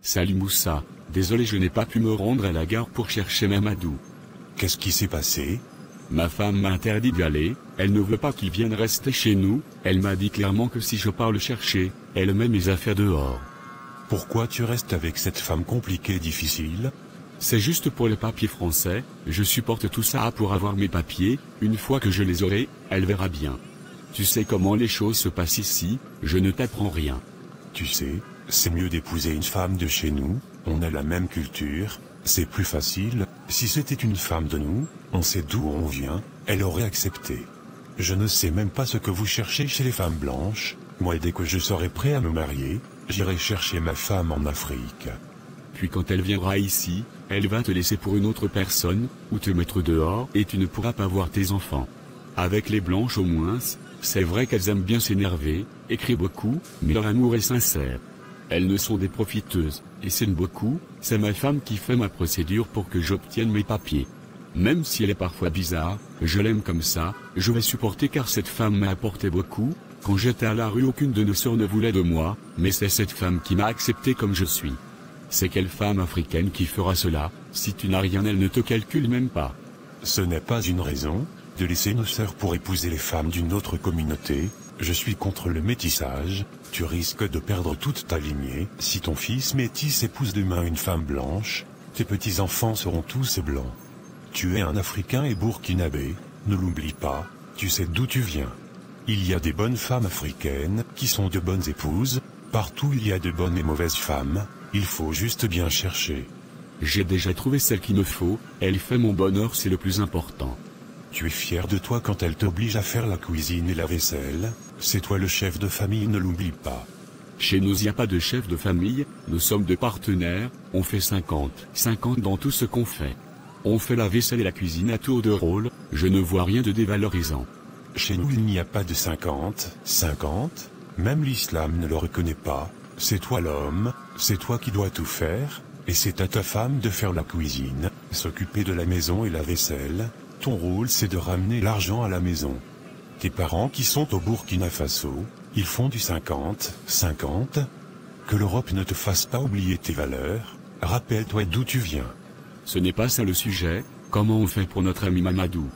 Salut Moussa, désolé je n'ai pas pu me rendre à la gare pour chercher Mamadou. Qu'est-ce qui s'est passé? Ma femme m'a interdit d'y aller, elle ne veut pas qu'il vienne rester chez nous, elle m'a dit clairement que si je pars le chercher, elle met mes affaires dehors. Pourquoi tu restes avec cette femme compliquée et difficile? C'est juste pour les papiers français, je supporte tout ça pour avoir mes papiers, une fois que je les aurai, elle verra bien. Tu sais comment les choses se passent ici, je ne t'apprends rien. Tu sais, c'est mieux d'épouser une femme de chez nous, on a la même culture, c'est plus facile, si c'était une femme de nous, on sait d'où on vient, elle aurait accepté. Je ne sais même pas ce que vous cherchez chez les femmes blanches, moi dès que je serai prêt à me marier, j'irai chercher ma femme en Afrique. Puis quand elle viendra ici, elle va te laisser pour une autre personne, ou te mettre dehors et tu ne pourras pas voir tes enfants. Avec les blanches au moins, c'est vrai qu'elles aiment bien s'énerver, écrire beaucoup, mais leur amour est sincère. Elles ne sont des profiteuses, et c'est beaucoup, c'est ma femme qui fait ma procédure pour que j'obtienne mes papiers. Même si elle est parfois bizarre, je l'aime comme ça, je vais supporter car cette femme m'a apporté beaucoup. Quand j'étais à la rue aucune de nos sœurs ne voulait de moi, mais c'est cette femme qui m'a accepté comme je suis. C'est quelle femme africaine qui fera cela, si tu n'as rien elle ne te calcule même pas. Ce n'est pas une raison, de laisser nos sœurs pour épouser les femmes d'une autre communauté, je suis contre le métissage, tu risques de perdre toute ta lignée, si ton fils métis épouse demain une femme blanche, tes petits-enfants seront tous blancs. Tu es un Africain et burkinabé, ne l'oublie pas, tu sais d'où tu viens. Il y a des bonnes femmes africaines, qui sont de bonnes épouses, partout il y a de bonnes et mauvaises femmes, il faut juste bien chercher. J'ai déjà trouvé celle qu'il me faut, elle fait mon bonheur c'est le plus important. Tu es fier de toi quand elle t'oblige à faire la cuisine et la vaisselle, c'est toi le chef de famille ne l'oublie pas. Chez nous il n'y a pas de chef de famille, nous sommes deux partenaires, on fait 50-50 dans tout ce qu'on fait. On fait la vaisselle et la cuisine à tour de rôle, je ne vois rien de dévalorisant. Chez nous il n'y a pas de 50-50, même l'islam ne le reconnaît pas, c'est toi l'homme, c'est toi qui dois tout faire, et c'est à ta femme de faire la cuisine, s'occuper de la maison et la vaisselle, ton rôle c'est de ramener l'argent à la maison. Tes parents qui sont au Burkina Faso, ils font du 50-50. Que l'Europe ne te fasse pas oublier tes valeurs, rappelle-toi d'où tu viens. Ce n'est pas ça le sujet, comment on fait pour notre ami Mamadou?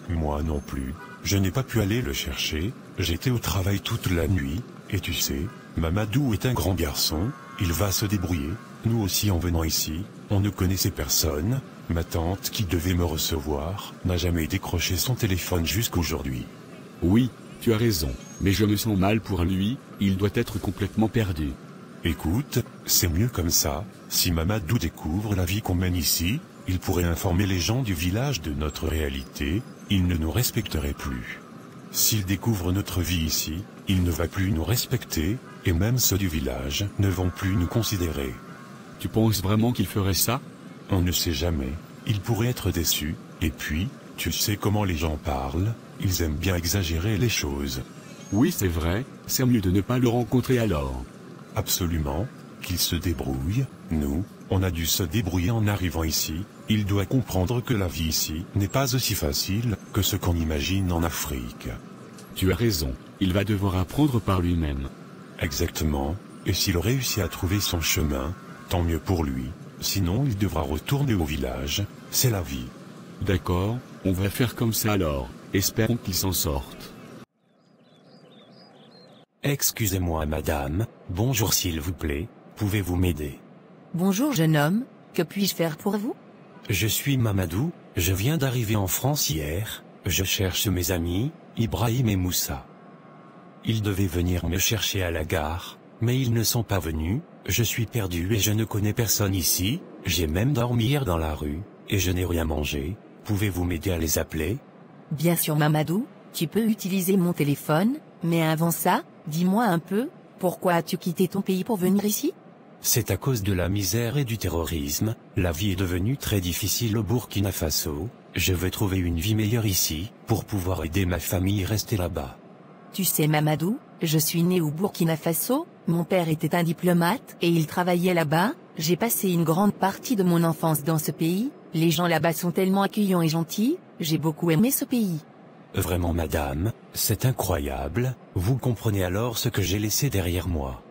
Moi non plus, je n'ai pas pu aller le chercher, j'étais au travail toute la nuit, et tu sais, Mamadou est un grand garçon, il va se débrouiller, nous aussi en venant ici, on ne connaissait personne, ma tante qui devait me recevoir, n'a jamais décroché son téléphone jusqu'aujourd'hui. Oui, tu as raison, mais je me sens mal pour lui, il doit être complètement perdu. Écoute, c'est mieux comme ça, si Mamadou découvre la vie qu'on mène ici, il pourrait informer les gens du village de notre réalité, il ne nous respecterait plus. S'il découvre notre vie ici, il ne va plus nous respecter, et même ceux du village ne vont plus nous considérer. Tu penses vraiment qu'il ferait ça? On ne sait jamais, il pourrait être déçu, et puis, tu sais comment les gens parlent, ils aiment bien exagérer les choses. Oui c'est vrai, c'est mieux de ne pas le rencontrer alors. Absolument, qu'il se débrouille, nous, on a dû se débrouiller en arrivant ici, il doit comprendre que la vie ici n'est pas aussi facile que ce qu'on imagine en Afrique. Tu as raison, il va devoir apprendre par lui-même. Exactement, et s'il réussit à trouver son chemin, tant mieux pour lui, sinon il devra retourner au village, c'est la vie. D'accord, on va faire comme ça alors, espérons qu'il s'en sorte. Excusez-moi madame, bonjour s'il vous plaît, pouvez-vous m'aider? Bonjour jeune homme, que puis-je faire pour vous? Je suis Mamadou, je viens d'arriver en France hier, je cherche mes amis, Ibrahim et Moussa. Ils devaient venir me chercher à la gare, mais ils ne sont pas venus, je suis perdu et je ne connais personne ici, j'ai même dormi hier dans la rue, et je n'ai rien mangé, pouvez-vous m'aider à les appeler? Bien sûr Mamadou, tu peux utiliser mon téléphone, mais avant ça, dis-moi un peu, pourquoi as-tu quitté ton pays pour venir ici? C'est à cause de la misère et du terrorisme, la vie est devenue très difficile au Burkina Faso, je veux trouver une vie meilleure ici, pour pouvoir aider ma famille à rester là-bas. Tu sais Mamadou, je suis né au Burkina Faso, mon père était un diplomate et il travaillait là-bas, j'ai passé une grande partie de mon enfance dans ce pays, les gens là-bas sont tellement accueillants et gentils, j'ai beaucoup aimé ce pays. Vraiment madame, c'est incroyable, vous comprenez alors ce que j'ai laissé derrière moi.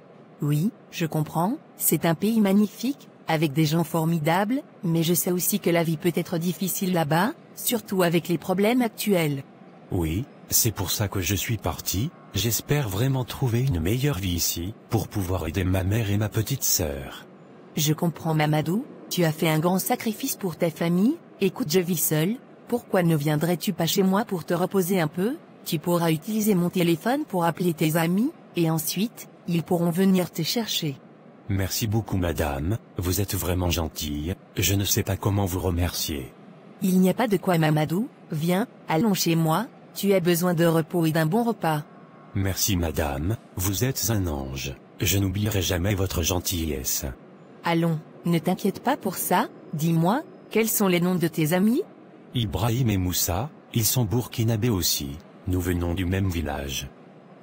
Oui, je comprends, c'est un pays magnifique, avec des gens formidables, mais je sais aussi que la vie peut être difficile là-bas, surtout avec les problèmes actuels. Oui, c'est pour ça que je suis parti, j'espère vraiment trouver une meilleure vie ici, pour pouvoir aider ma mère et ma petite sœur. Je comprends Mamadou, tu as fait un grand sacrifice pour ta famille, écoute je vis seul, pourquoi ne viendrais-tu pas chez moi pour te reposer un peu? Tu pourras utiliser mon téléphone pour appeler tes amis, et ensuite, ils pourront venir te chercher. Merci beaucoup madame, vous êtes vraiment gentille, je ne sais pas comment vous remercier. Il n'y a pas de quoi Mamadou, viens, allons chez moi, tu as besoin de repos et d'un bon repas. Merci madame, vous êtes un ange, je n'oublierai jamais votre gentillesse. Allons, ne t'inquiète pas pour ça, dis-moi, quels sont les noms de tes amis? Ibrahim et Moussa, ils sont burkinabés aussi, nous venons du même village.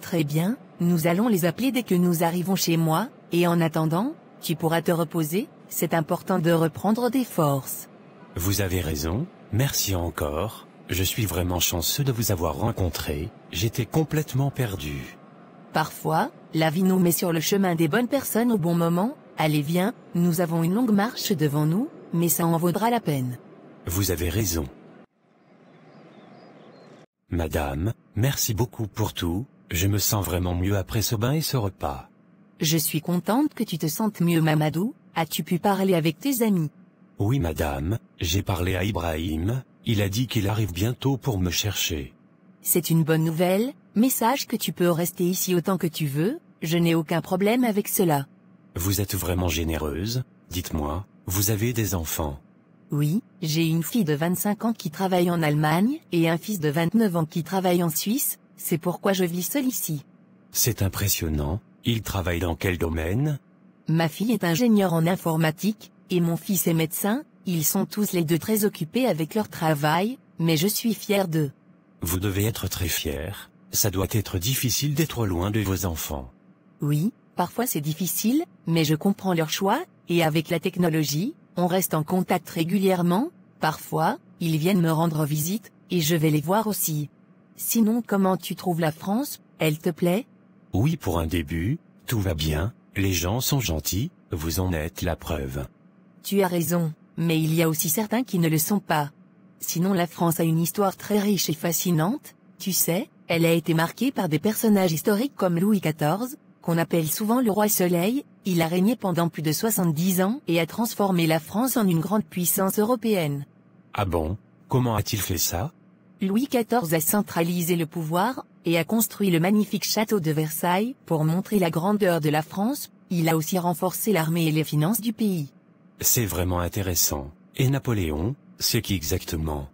Très bien, nous allons les appeler dès que nous arrivons chez moi, et en attendant, tu pourras te reposer, c'est important de reprendre des forces. Vous avez raison, merci encore, je suis vraiment chanceux de vous avoir rencontré, j'étais complètement perdu. Parfois, la vie nous met sur le chemin des bonnes personnes au bon moment, allez viens, nous avons une longue marche devant nous, mais ça en vaudra la peine. Vous avez raison. Madame, merci beaucoup pour tout, je me sens vraiment mieux après ce bain et ce repas. Je suis contente que tu te sentes mieux Mamadou, as-tu pu parler avec tes amis? Oui madame, j'ai parlé à Ibrahim, il a dit qu'il arrive bientôt pour me chercher. C'est une bonne nouvelle, mais sache que tu peux rester ici autant que tu veux, je n'ai aucun problème avec cela. Vous êtes vraiment généreuse, dites-moi, vous avez des enfants? Oui, j'ai une fille de 25 ans qui travaille en Allemagne, et un fils de 29 ans qui travaille en Suisse, c'est pourquoi je vis seule ici. C'est impressionnant, il travaille dans quel domaine? Ma fille est ingénieure en informatique, et mon fils est médecin, ils sont tous les deux très occupés avec leur travail, mais je suis fière d'eux. Vous devez être très fière, ça doit être difficile d'être loin de vos enfants. Oui, parfois c'est difficile, mais je comprends leur choix, et avec la technologie, on reste en contact régulièrement, parfois, ils viennent me rendre visite, et je vais les voir aussi. Sinon comment tu trouves la France, elle te plaît? Oui pour un début, tout va bien, les gens sont gentils, vous en êtes la preuve. Tu as raison, mais il y a aussi certains qui ne le sont pas. Sinon la France a une histoire très riche et fascinante, tu sais, elle a été marquée par des personnages historiques comme Louis XIV, qu'on appelle souvent le roi Soleil, il a régné pendant plus de 70 ans et a transformé la France en une grande puissance européenne. Ah bon? Comment a-t-il fait ça? Louis XIV a centralisé le pouvoir, et a construit le magnifique château de Versailles pour montrer la grandeur de la France, il a aussi renforcé l'armée et les finances du pays. C'est vraiment intéressant. Et Napoléon, c'est qui exactement?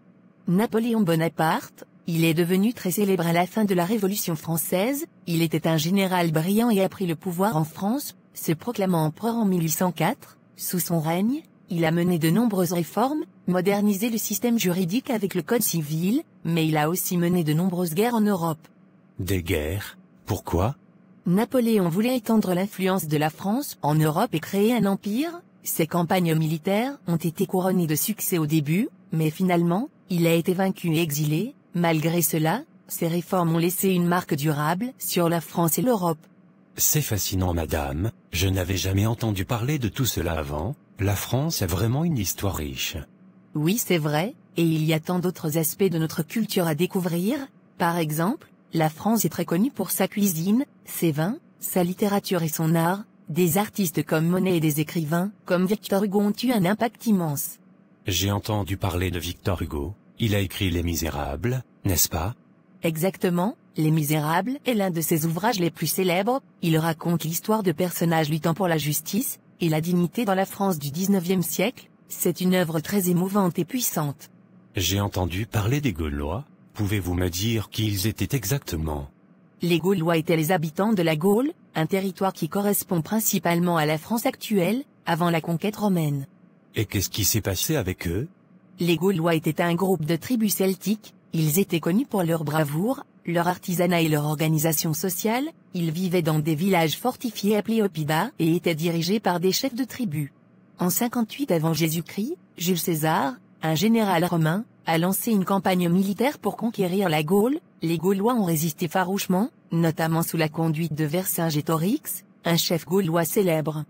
Napoléon Bonaparte, il est devenu très célèbre à la fin de la Révolution française, il était un général brillant et a pris le pouvoir en France, se proclamant empereur en 1804, sous son règne, il a mené de nombreuses réformes, modernisé le système juridique avec le code civil, mais il a aussi mené de nombreuses guerres en Europe. Des guerres? Pourquoi? Napoléon voulait étendre l'influence de la France en Europe et créer un empire, ses campagnes militaires ont été couronnées de succès au début, mais finalement, il a été vaincu et exilé, malgré cela, ses réformes ont laissé une marque durable sur la France et l'Europe. C'est fascinant madame, je n'avais jamais entendu parler de tout cela avant, la France a vraiment une histoire riche. Oui c'est vrai, et il y a tant d'autres aspects de notre culture à découvrir, par exemple, la France est très connue pour sa cuisine, ses vins, sa littérature et son art, des artistes comme Monet et des écrivains comme Victor Hugo ont eu un impact immense. J'ai entendu parler de Victor Hugo, il a écrit Les Misérables, n'est-ce pas? Exactement, Les Misérables est l'un de ses ouvrages les plus célèbres, il raconte l'histoire de personnages luttant pour la justice et la dignité dans la France du 19e siècle, c'est une œuvre très émouvante et puissante. J'ai entendu parler des Gaulois, pouvez-vous me dire qui ils étaient exactement? Les Gaulois étaient les habitants de la Gaule, un territoire qui correspond principalement à la France actuelle, avant la conquête romaine. Et qu'est-ce qui s'est passé avec eux? Les Gaulois étaient un groupe de tribus celtiques, ils étaient connus pour leur bravoure, leur artisanat et leur organisation sociale, ils vivaient dans des villages fortifiés appelés oppida et étaient dirigés par des chefs de tribus. En 58 avant Jésus-Christ, Jules César, un général romain, a lancé une campagne militaire pour conquérir la Gaule, les Gaulois ont résisté farouchement, notamment sous la conduite de Vercingétorix, un chef gaulois célèbre.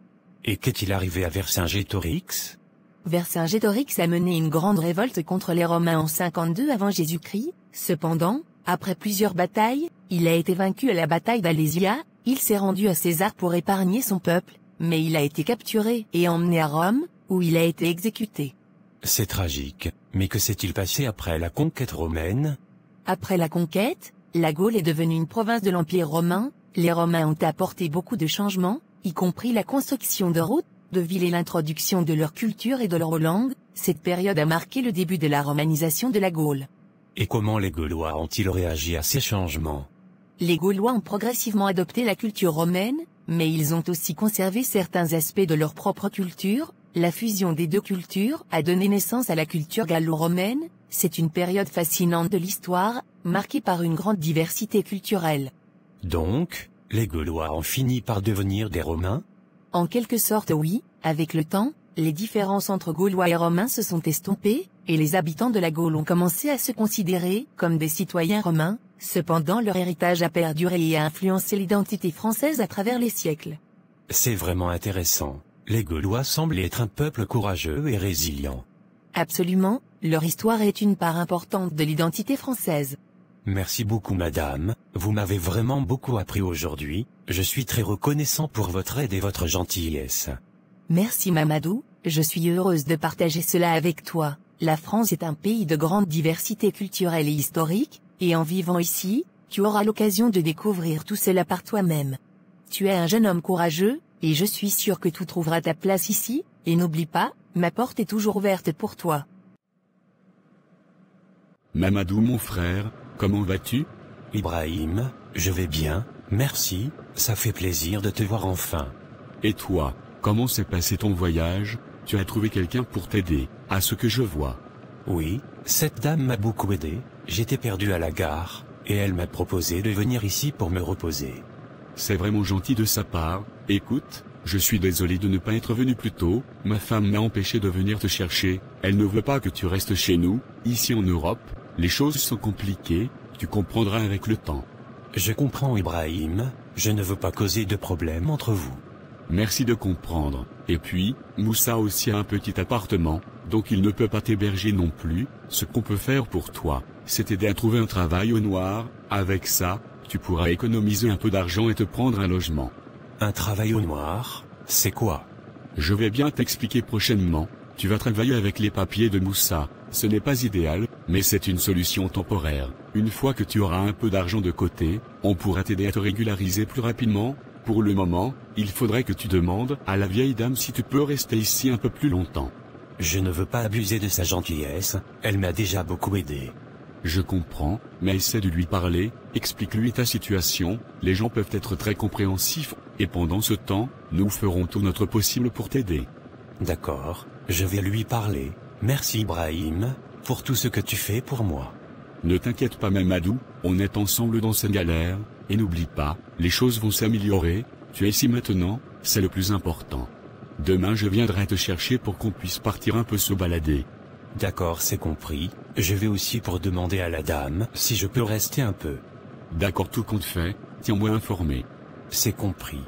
Et qu'est-il arrivé à Vercingétorix? Vercingétorix a mené une grande révolte contre les Romains en 52 avant Jésus-Christ. Cependant, après plusieurs batailles, il a été vaincu à la bataille d'Alésia. Il s'est rendu à César pour épargner son peuple, mais il a été capturé et emmené à Rome, où il a été exécuté. C'est tragique, mais que s'est-il passé après la conquête romaine? Après la conquête, la Gaule est devenue une province de l'Empire romain. Les Romains ont apporté beaucoup de changements, y compris la construction de routes, de villes et l'introduction de leur culture et de leur langue. Cette période a marqué le début de la romanisation de la Gaule. Et comment les Gaulois ont-ils réagi à ces changements? Les Gaulois ont progressivement adopté la culture romaine, mais ils ont aussi conservé certains aspects de leur propre culture. La fusion des deux cultures a donné naissance à la culture gallo-romaine. C'est une période fascinante de l'histoire, marquée par une grande diversité culturelle. Donc, les Gaulois ont fini par devenir des Romains? En quelque sorte oui, avec le temps, les différences entre Gaulois et Romains se sont estompées, et les habitants de la Gaule ont commencé à se considérer comme des citoyens romains. Cependant leur héritage a perduré et a influencé l'identité française à travers les siècles. C'est vraiment intéressant. Les Gaulois semblent être un peuple courageux et résilient. Absolument, leur histoire est une part importante de l'identité française. Merci beaucoup madame, vous m'avez vraiment beaucoup appris aujourd'hui, je suis très reconnaissant pour votre aide et votre gentillesse. Merci Mamadou, je suis heureuse de partager cela avec toi. La France est un pays de grande diversité culturelle et historique, et en vivant ici, tu auras l'occasion de découvrir tout cela par toi-même. Tu es un jeune homme courageux, et je suis sûr que tu trouveras ta place ici, et n'oublie pas, ma porte est toujours ouverte pour toi. Mamadou mon frère, comment vas-tu? Ibrahim, je vais bien, merci, ça fait plaisir de te voir enfin. Et toi, comment s'est passé ton voyage? Tu as trouvé quelqu'un pour t'aider, à ce que je vois. Oui, cette dame m'a beaucoup aidé, j'étais perdu à la gare, et elle m'a proposé de venir ici pour me reposer. C'est vraiment gentil de sa part. Écoute, je suis désolé de ne pas être venu plus tôt, ma femme m'a empêché de venir te chercher, elle ne veut pas que tu restes chez nous. Ici en Europe, les choses sont compliquées, tu comprendras avec le temps. Je comprends Ibrahim, je ne veux pas causer de problème entre vous. Merci de comprendre. Et puis, Moussa aussi a un petit appartement, donc il ne peut pas t'héberger non plus. Ce qu'on peut faire pour toi, c'est t'aider à trouver un travail au noir. Avec ça, tu pourras économiser un peu d'argent et te prendre un logement. Un travail au noir, c'est quoi? Je vais bien t'expliquer prochainement. Tu vas travailler avec les papiers de Moussa. Ce n'est pas idéal, mais c'est une solution temporaire. Une fois que tu auras un peu d'argent de côté, on pourra t'aider à te régulariser plus rapidement. Pour le moment, il faudrait que tu demandes à la vieille dame si tu peux rester ici un peu plus longtemps. Je ne veux pas abuser de sa gentillesse, elle m'a déjà beaucoup aidé. Je comprends, mais essaie de lui parler, explique-lui ta situation, les gens peuvent être très compréhensifs, et pendant ce temps, nous ferons tout notre possible pour t'aider. D'accord, je vais lui parler. Merci Ibrahim, pour tout ce que tu fais pour moi. Ne t'inquiète pas Mamadou, on est ensemble dans cette galère, et n'oublie pas, les choses vont s'améliorer, tu es ici maintenant, c'est le plus important. Demain je viendrai te chercher pour qu'on puisse partir un peu se balader. D'accord, c'est compris, je vais aussi pour demander à la dame si je peux rester un peu. D'accord, tout compte fait, tiens-moi informé. C'est compris.